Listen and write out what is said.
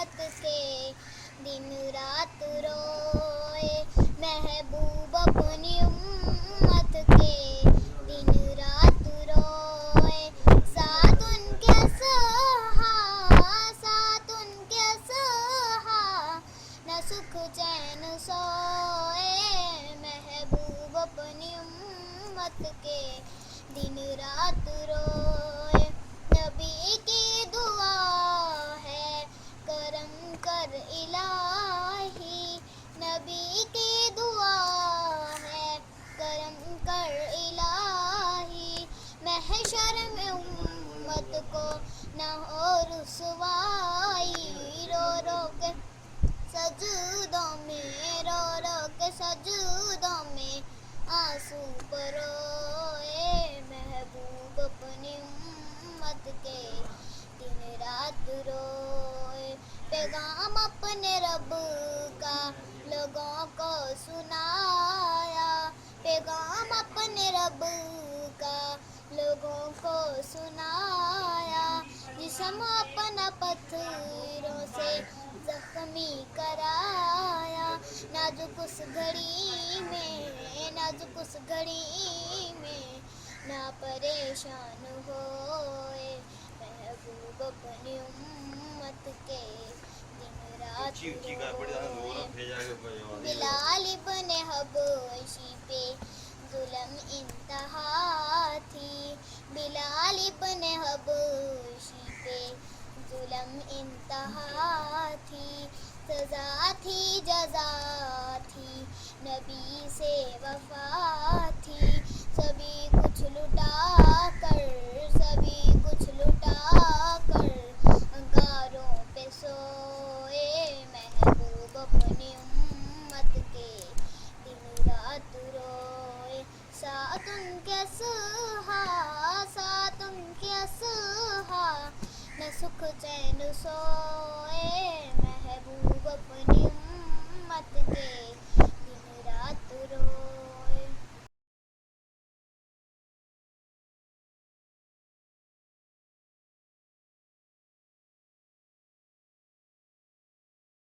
उम्मत के दिन रात रोए। महबूब अपनी उम्मत के दिन रात रोए। साथ उनके सहा न सुख चैन सोए। महबूब अपनी उम्मत के दिन रात रोए। नबी की दुआ है करम कर इलाही। नबी की दुआ है करम कर इलाही। महशर में उम्मत को न हो रुसवाई। रो रो के सजदों में, रो रो के सजदों में आंसू बरोए। महबूब अपनी उम्मत के दिन रात रोए। पैगाम अपने रब का लोगों को सुनाया। पैगाम अपने रब का लोगों को सुनाया। जिस्म अपना पत्थरों से जख्मी कराया। नाजुक उस घड़ी में ना परेशान होए। महबूब अपनी उम्मत के दिन रात रोए। बिलाल इब्न हबशी पे जुल्म इंतहा थी। बिलाल इब्न हबशी पे जुल्म इंतहा थी। सजा थी जजा थी नबी से वफा थी। सभी कुछ लुटा कर अंगारों पे सोए। महबूब अपनी उम्मत के दिन रात रोए। साथ उनके सहा न सुख चैन सोए। महबूब अपनी उम्मत के दिन रात रोए।